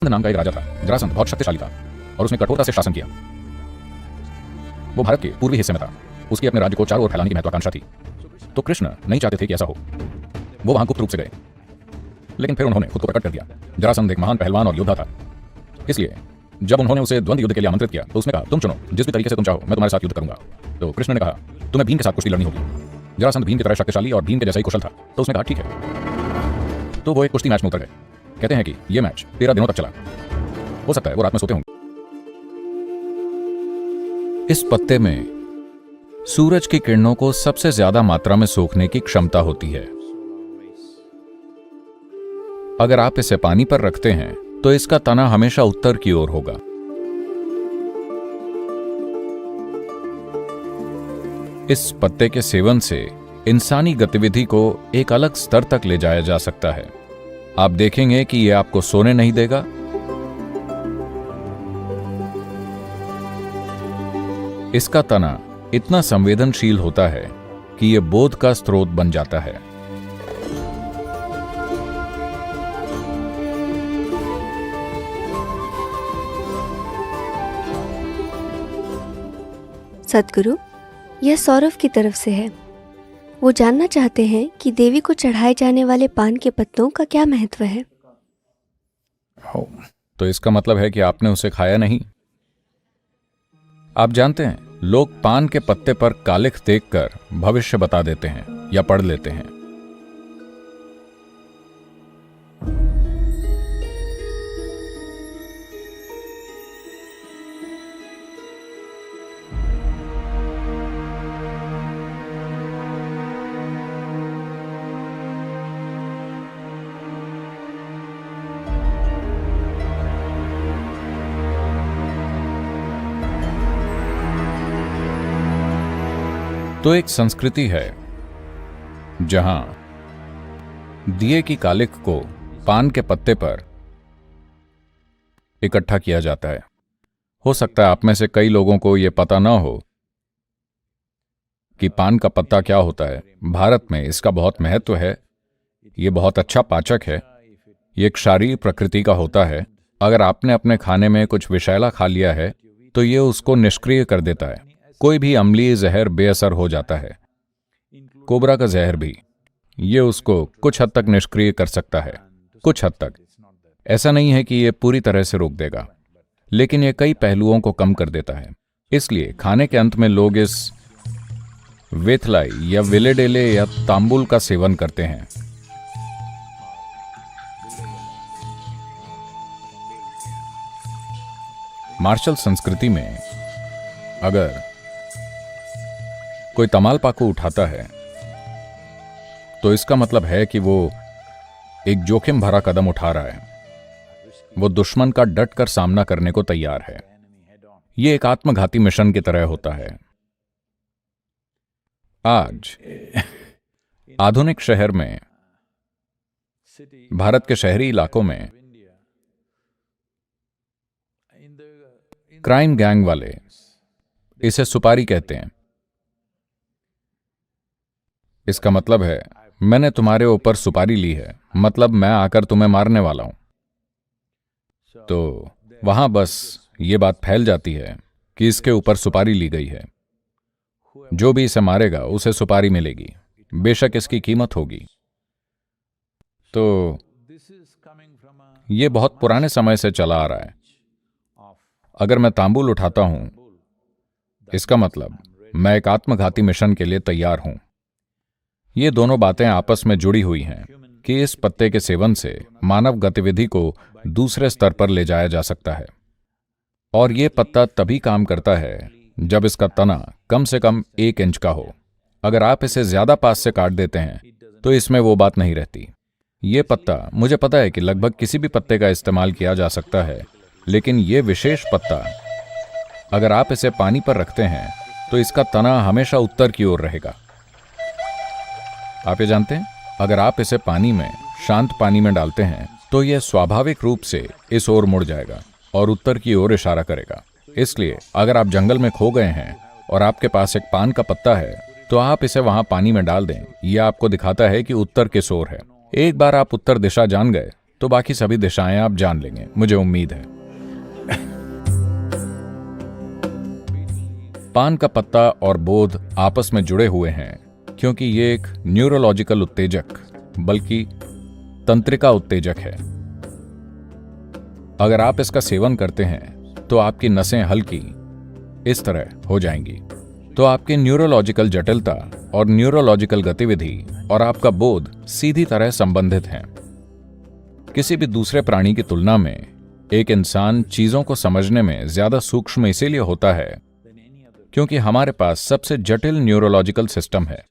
नाम का एक राजा था। जरासंध बहुत शक्तिशाली था और उसने कठोरता से शासन किया। वो भारत के पूर्वी हिस्से में था। उसकी अपने राज्य को चारों ओर फैलाने की महत्वाकांक्षा थी। तो कृष्ण नहीं चाहते थे कि ऐसा हो। वो वहां गुप्त रूप से गए, लेकिन फिर उन्होंने खुद को प्रकट कर दिया। जरासंध एक महान पहलवान और योद्धा था। इसलिए जब उन्होंने उसे द्वंद्व युद्ध के लिए आमंत्रित किया तो उसने कहा, तुम चुनो, जिस भी तरीके से तुम चाहो मैं तुम्हारे साथ युद्ध करूंगा। तो कृष्ण ने कहा, तुम्हें भीम के साथ कुश्ती लड़नी होगी। जरासंध भीम की तरह शक्तिशाली और भीम के जैसा ही कुशल था, तो उसने कहा ठीक है। तो वो एक कुश्ती मैच में उतर गए। कहते हैं कि यह मैच 13 दिनों तक चला। हो सकता है वो रात में सोते होंगे। इस पत्ते में सूरज की किरणों को सबसे ज्यादा मात्रा में सोखने की क्षमता होती है। अगर आप इसे पानी पर रखते हैं तो इसका तना हमेशा उत्तर की ओर होगा। इस पत्ते के सेवन से इंसानी गतिविधि को एक अलग स्तर तक ले जाया जा सकता है। आप देखेंगे कि यह आपको सोने नहीं देगा। इसका तना इतना संवेदनशील होता है कि यह बोध का स्रोत बन जाता है। सद्गुरु, यह सौरभ की तरफ से है। वो जानना चाहते हैं कि देवी को चढ़ाए जाने वाले पान के पत्तों का क्या महत्व है। तो इसका मतलब है कि आपने उसे खाया नहीं। आप जानते हैं, लोग पान के पत्ते पर कालिख देखकर भविष्य बता देते हैं या पढ़ लेते हैं। तो एक संस्कृति है जहां दिए की कालिख को पान के पत्ते पर इकट्ठा किया जाता है। हो सकता है आप में से कई लोगों को यह पता ना हो कि पान का पत्ता क्या होता है। भारत में इसका बहुत महत्व है। यह बहुत अच्छा पाचक है। यह एक क्षारीय प्रकृति का होता है। अगर आपने अपने खाने में कुछ विषैला खा लिया है तो यह उसको निष्क्रिय कर देता है। कोई भी अम्लीय जहर बेअसर हो जाता है। कोबरा का जहर भी, ये उसको कुछ हद तक निष्क्रिय कर सकता है। कुछ हद तक। ऐसा नहीं है कि यह पूरी तरह से रोक देगा, लेकिन यह कई पहलुओं को कम कर देता है। इसलिए खाने के अंत में लोग इस वेथलाई या विलेडेले या तांबुल का सेवन करते हैं। मार्शल संस्कृति में अगर कोई तमालपाकू उठाता है तो इसका मतलब है कि वो एक जोखिम भरा कदम उठा रहा है। वो दुश्मन का डट कर सामना करने को तैयार है। ये एक आत्मघाती मिशन की तरह होता है। आज आधुनिक शहर में, भारत के शहरी इलाकों में क्राइम गैंग वाले इसे सुपारी कहते हैं। इसका मतलब है, मैंने तुम्हारे ऊपर सुपारी ली है, मतलब मैं आकर तुम्हें मारने वाला हूं। तो वहां बस ये बात फैल जाती है कि इसके ऊपर सुपारी ली गई है। जो भी इसे मारेगा उसे सुपारी मिलेगी, बेशक इसकी कीमत होगी। तो ये बहुत पुराने समय से चला आ रहा है। अगर मैं तांबुल उठाता हूं, इसका मतलब मैं एक आत्मघाती मिशन के लिए तैयार हूं। ये दोनों बातें आपस में जुड़ी हुई हैं कि इस पत्ते के सेवन से मानव गतिविधि को दूसरे स्तर पर ले जाया जा सकता है। और ये पत्ता तभी काम करता है जब इसका तना कम से कम 1 इंच का हो। अगर आप इसे ज्यादा पास से काट देते हैं तो इसमें वो बात नहीं रहती। ये पत्ता, मुझे पता है कि लगभग किसी भी पत्ते का इस्तेमाल किया जा सकता है, लेकिन ये विशेष पत्ता, अगर आप इसे पानी पर रखते हैं तो इसका तना हमेशा उत्तर की ओर रहेगा। आप ये जानते हैं, अगर आप इसे पानी में, शांत पानी में डालते हैं तो यह स्वाभाविक रूप से इस ओर मुड़ जाएगा और उत्तर की ओर इशारा करेगा। इसलिए अगर आप जंगल में खो गए हैं और आपके पास एक पान का पत्ता है तो आप इसे वहां पानी में डाल दें। यह आपको दिखाता है कि उत्तर किस ओर है। एक बार आप उत्तर दिशा जान गए तो बाकी सभी दिशाएं आप जान लेंगे, मुझे उम्मीद है। पान का पत्ता और बोध आपस में जुड़े हुए हैं क्योंकि ये एक न्यूरोलॉजिकल उत्तेजक बल्कि तंत्रिका उत्तेजक है। अगर आप इसका सेवन करते हैं तो आपकी नसें हल्की इस तरह हो जाएंगी, तो आपकी न्यूरोलॉजिकल जटिलता और न्यूरोलॉजिकल गतिविधि और आपका बोध सीधी तरह संबंधित हैं। किसी भी दूसरे प्राणी की तुलना में एक इंसान चीजों को समझने में ज्यादा सूक्ष्म इसीलिए होता है क्योंकि हमारे पास सबसे जटिल न्यूरोलॉजिकल सिस्टम है।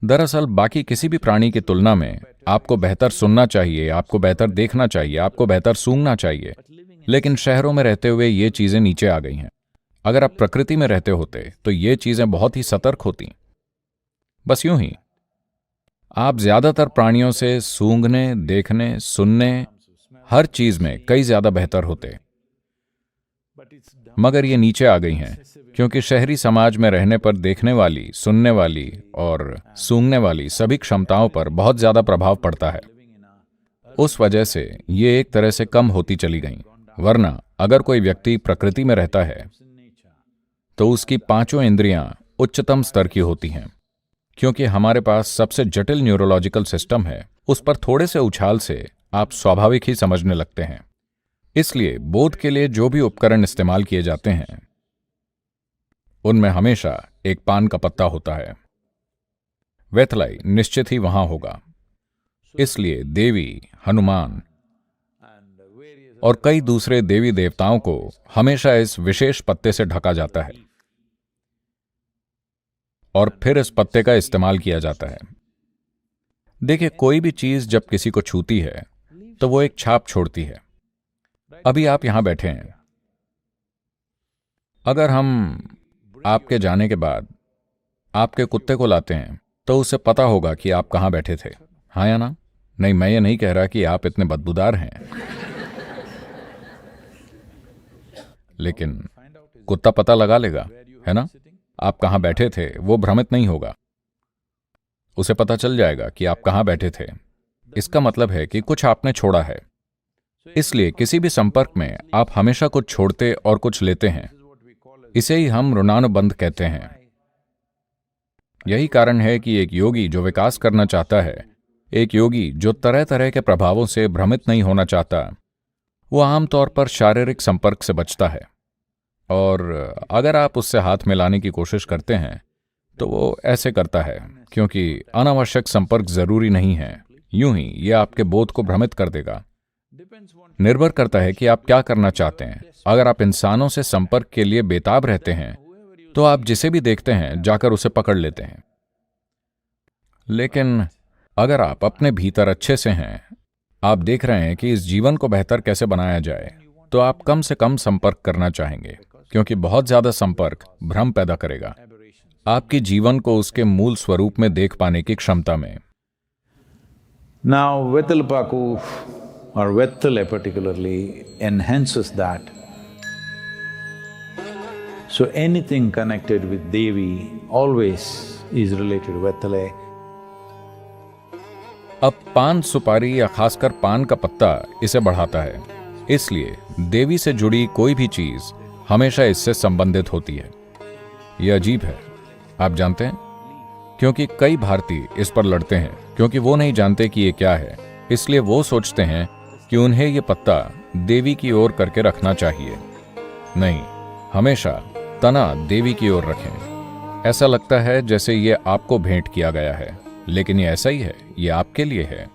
दरअसल बाकी किसी भी प्राणी की तुलना में आपको बेहतर सुनना चाहिए, आपको बेहतर देखना चाहिए, आपको बेहतर सूंघना चाहिए, लेकिन शहरों में रहते हुए ये चीजें नीचे आ गई हैं। अगर आप प्रकृति में रहते होते तो ये चीजें बहुत ही सतर्क होती। बस यूं ही आप ज्यादातर प्राणियों से सूंघने, देखने, सुनने, हर चीज में कई ज्यादा बेहतर होते, मगर ये नीचे आ गई हैं क्योंकि शहरी समाज में रहने पर देखने वाली, सुनने वाली और सूंघने वाली सभी क्षमताओं पर बहुत ज्यादा प्रभाव पड़ता है। उस वजह से ये एक तरह से कम होती चली गईं। वरना अगर कोई व्यक्ति प्रकृति में रहता है तो उसकी पांचों इंद्रियां उच्चतम स्तर की होती हैं। क्योंकि हमारे पास सबसे जटिल न्यूरोलॉजिकल सिस्टम है, उस पर थोड़े से उछाल से आप स्वाभाविक ही समझने लगते हैं। इसलिए बोध के लिए जो भी उपकरण इस्तेमाल किए जाते हैं उनमें हमेशा एक पान का पत्ता होता है। वेतलाई निश्चित ही वहां होगा। इसलिए देवी, हनुमान और कई दूसरे देवी देवताओं को हमेशा इस विशेष पत्ते से ढका जाता है और फिर इस पत्ते का इस्तेमाल किया जाता है। देखिए, कोई भी चीज जब किसी को छूती है तो वो एक छाप छोड़ती है। अभी आप यहां बैठे हैं, अगर हम आपके जाने के बाद आपके कुत्ते को लाते हैं तो उसे पता होगा कि आप कहां बैठे थे, हाँ या ना? नहीं, मैं ये नहीं कह रहा कि आप इतने बदबूदार हैं, लेकिन कुत्ता पता लगा लेगा, है ना? आप कहां बैठे थे वो भ्रमित नहीं होगा, उसे पता चल जाएगा कि आप कहां बैठे थे। इसका मतलब है कि कुछ आपने छोड़ा है। इसलिए किसी भी संपर्क में आप हमेशा कुछ छोड़ते और कुछ लेते हैं। इसे ही हम ऋणानुबंध कहते हैं। यही कारण है कि एक योगी जो विकास करना चाहता है, एक योगी जो तरह तरह के प्रभावों से भ्रमित नहीं होना चाहता, वो आमतौर पर शारीरिक संपर्क से बचता है। और अगर आप उससे हाथ मिलाने की कोशिश करते हैं तो वो ऐसे करता है क्योंकि अनावश्यक संपर्क जरूरी नहीं है। यूं ही ये आपके बोध को भ्रमित कर देगा। निर्भर करता है कि आप क्या करना चाहते हैं। अगर आप इंसानों से संपर्क के लिए बेताब रहते हैं तो आप जिसे भी देखते हैं जाकर उसे पकड़ लेते हैं। लेकिन अगर आप अपने भीतर अच्छे से हैं, आप देख रहे हैं कि इस जीवन को बेहतर कैसे बनाया जाए, तो आप कम से कम संपर्क करना चाहेंगे, क्योंकि बहुत ज्यादा संपर्क भ्रम पैदा करेगा आपके जीवन को उसके मूल स्वरूप में देख पाने की क्षमता में। Now, Vetalpaku or Vettale particularly enhances that. So anything connected with Devi always is related to Vettale. अब पान सुपारी या खासकर पान का पत्ता इसे बढ़ाता है, इसलिए देवी से जुड़ी कोई भी चीज हमेशा इससे संबंधित होती है। यह अजीब है, आप जानते हैं, क्योंकि कई भारतीय इस पर लड़ते हैं क्योंकि वो नहीं जानते कि ये क्या है। इसलिए वो सोचते हैं कि उन्हें ये पत्ता देवी की ओर करके रखना चाहिए। नहीं, हमेशा तना देवी की ओर रखें। ऐसा लगता है जैसे ये आपको भेंट किया गया है, लेकिन ये ऐसा ही है, ये आपके लिए है,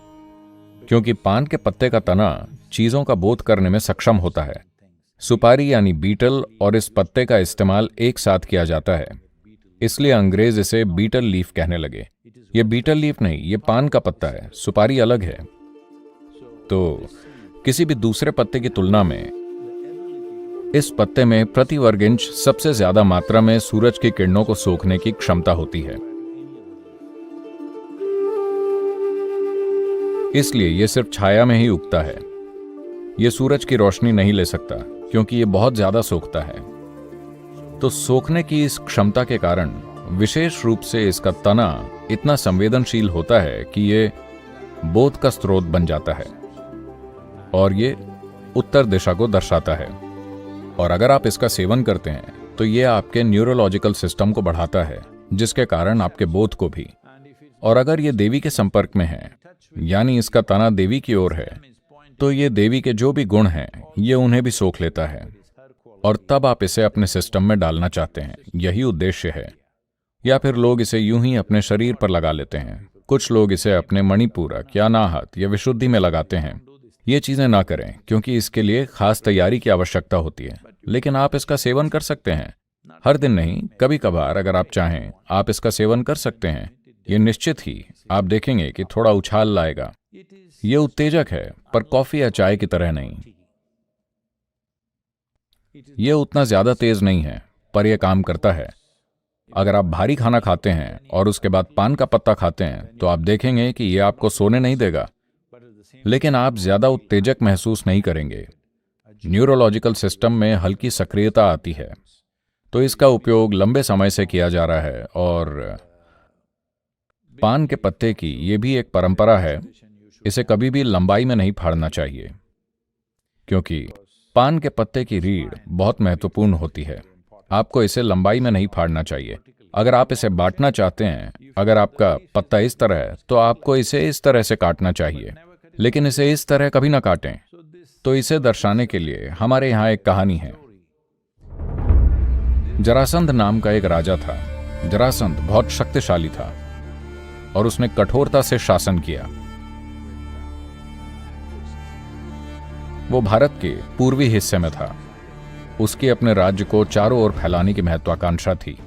क्योंकि पान के पत्ते का तना चीजों का बोध करने में सक्षम होता है। सुपारी यानी बीटल और इस पत्ते का इस्तेमाल एक साथ किया जाता है, इसलिए अंग्रेज इसे बीटल लीफ कहने लगे। ये बीटल लीफ नहीं, ये पान का पत्ता है, सुपारी अलग है। तो किसी भी दूसरे पत्ते की तुलना में इस पत्ते में प्रति वर्ग इंच सबसे ज्यादा मात्रा में सूरज की किरणों को सोखने की क्षमता होती है। इसलिए यह सिर्फ छाया में ही उगता है। यह सूरज की रोशनी नहीं ले सकता क्योंकि यह बहुत ज्यादा सोखता है। तो सोखने की इस क्षमता के कारण विशेष रूप से इसका तना इतना संवेदनशील होता है कि यह बोध का स्रोत बन जाता है। और ये उत्तर दिशा को दर्शाता है। और अगर आप इसका सेवन करते हैं तो ये आपके न्यूरोलॉजिकल सिस्टम को बढ़ाता है, जिसके कारण आपके बोध को भी। और अगर ये देवी के संपर्क में है, यानी इसका तना देवी की ओर है, तो ये देवी के जो भी गुण हैं ये उन्हें भी सोख लेता है, और तब आप इसे अपने सिस्टम में डालना चाहते हैं। यही उद्देश्य है। या फिर लोग इसे यूं ही अपने शरीर पर लगा लेते हैं। कुछ लोग इसे अपने मणिपूरक या अनाहत या विशुद्धि में लगाते हैं। ये चीजें ना करें, क्योंकि इसके लिए खास तैयारी की आवश्यकता होती है। लेकिन आप इसका सेवन कर सकते हैं। हर दिन नहीं, कभी कभार अगर आप चाहें आप इसका सेवन कर सकते हैं। ये निश्चित ही आप देखेंगे कि थोड़ा उछाल लाएगा। ये उत्तेजक है, पर कॉफी या चाय की तरह नहीं। ये उतना ज्यादा तेज नहीं है, पर यह काम करता है। अगर आप भारी खाना खाते हैं और उसके बाद पान का पत्ता खाते हैं तो आप देखेंगे कि यह आपको सोने नहीं देगा, लेकिन आप ज्यादा उत्तेजक महसूस नहीं करेंगे। न्यूरोलॉजिकल सिस्टम में हल्की सक्रियता आती है। तो इसका उपयोग लंबे समय से किया जा रहा है। और पान के पत्ते की यह भी एक परंपरा है। इसे कभी भी लंबाई में नहीं फाड़ना चाहिए, क्योंकि पान के पत्ते की रीढ़ बहुत महत्वपूर्ण होती है। आपको इसे लंबाई में नहीं फाड़ना चाहिए। अगर आप इसे बांटना चाहते हैं, अगर आपका पत्ता इस तरह है तो आपको इसे इस तरह से काटना चाहिए, लेकिन इसे इस तरह कभी ना काटें। तो इसे दर्शाने के लिए हमारे यहां एक कहानी है। जरासंध नाम का एक राजा था। जरासंध बहुत शक्तिशाली था और उसने कठोरता से शासन किया। वो भारत के पूर्वी हिस्से में था। उसकी अपने राज्य को चारों ओर फैलाने की महत्वाकांक्षा थी।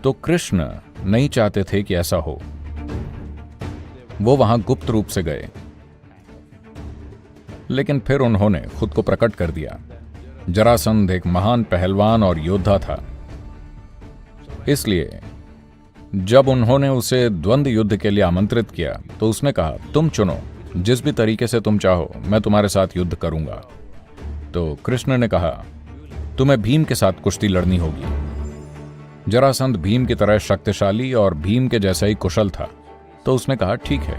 तो कृष्ण नहीं चाहते थे कि ऐसा हो। वो वहां गुप्त रूप से गए, लेकिन फिर उन्होंने खुद को प्रकट कर दिया। जरासंध एक महान पहलवान और योद्धा था। इसलिए जब उन्होंने उसे द्वंद्व युद्ध के लिए आमंत्रित किया तो उसने कहा, तुम चुनो, जिस भी तरीके से तुम चाहो मैं तुम्हारे साथ युद्ध करूंगा। तो कृष्ण ने कहा, तुम्हें भीम के साथ कुश्ती लड़नी होगी। जरासंध भीम की तरह शक्तिशाली और भीम के जैसा ही कुशल था। तो उसने कहा, ठीक है।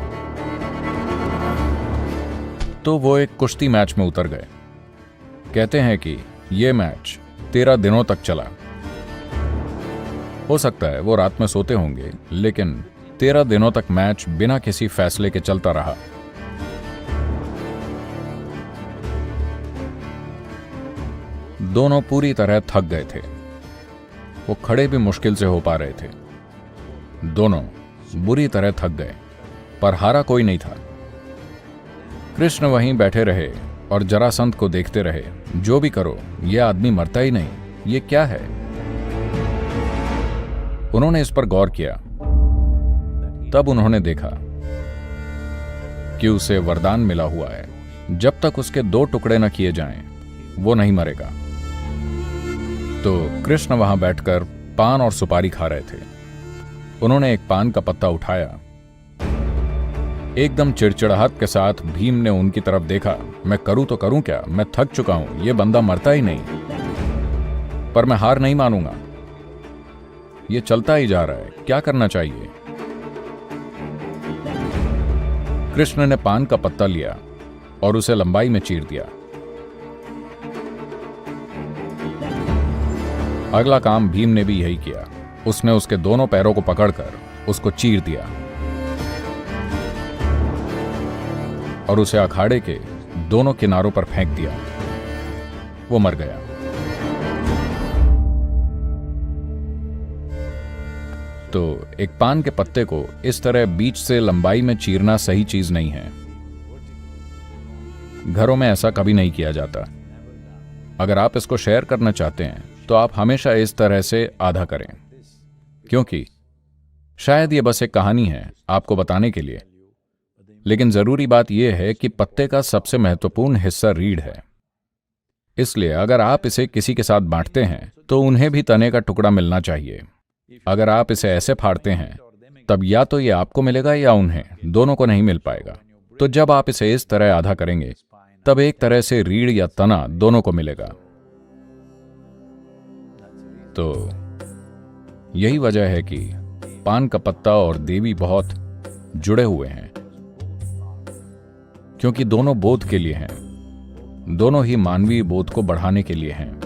तो वो एक कुश्ती मैच में उतर गए। कहते हैं कि यह मैच 13 दिनों तक चला। हो सकता है वो रात में सोते होंगे, लेकिन 13 दिनों तक मैच बिना किसी फैसले के चलता रहा। दोनों पूरी तरह थक गए थे। वो खड़े भी मुश्किल से हो पा रहे थे। दोनों बुरी तरह थक गए, पर हारा कोई नहीं था। कृष्ण वहीं बैठे रहे और जरासंध को देखते रहे। जो भी करो, यह आदमी मरता ही नहीं, ये क्या है? उन्होंने इस पर गौर किया। तब उन्होंने देखा कि उसे वरदान मिला हुआ है, जब तक उसके 2 टुकड़े न किए जाएं, वो नहीं मरेगा। तो कृष्ण वहां बैठकर पान और सुपारी खा रहे थे। उन्होंने एक पान का पत्ता उठाया। एकदम चिड़चिड़ाहट के साथ भीम ने उनकी तरफ देखा। मैं करूं तो करूं क्या? मैं थक चुका हूं, यह बंदा मरता ही नहीं। पर मैं हार नहीं मानूंगा। यह चलता ही जा रहा है, क्या करना चाहिए? कृष्ण ने पान का पत्ता लिया और उसे लंबाई में चीर दिया। अगला काम भीम ने भी यही किया। उसने उसके दोनों पैरों को पकड़कर उसको चीर दिया और उसे अखाड़े के दोनों किनारों पर फेंक दिया। वो मर गया। तो एक पान के पत्ते को इस तरह बीच से लंबाई में चीरना सही चीज नहीं है। घरों में ऐसा कभी नहीं किया जाता। अगर आप इसको शेयर करना चाहते हैं तो आप हमेशा इस तरह से आधा करें, क्योंकि शायद यह बस एक कहानी है आपको बताने के लिए, लेकिन जरूरी बात यह है कि पत्ते का सबसे महत्वपूर्ण हिस्सा रीढ़ है। इसलिए अगर आप इसे किसी के साथ बांटते हैं तो उन्हें भी तने का टुकड़ा मिलना चाहिए। अगर आप इसे ऐसे फाड़ते हैं तब या तो ये आपको मिलेगा या उन्हें, दोनों को नहीं मिल पाएगा। तो जब आप इसे इस तरह आधा करेंगे तब एक तरह से रीढ़ या तना दोनों को मिलेगा। तो यही वजह है कि पान का पत्ता और देवी बहुत जुड़े हुए हैं, क्योंकि दोनों बोध के लिए हैं, दोनों ही मानवीय बोध को बढ़ाने के लिए हैं।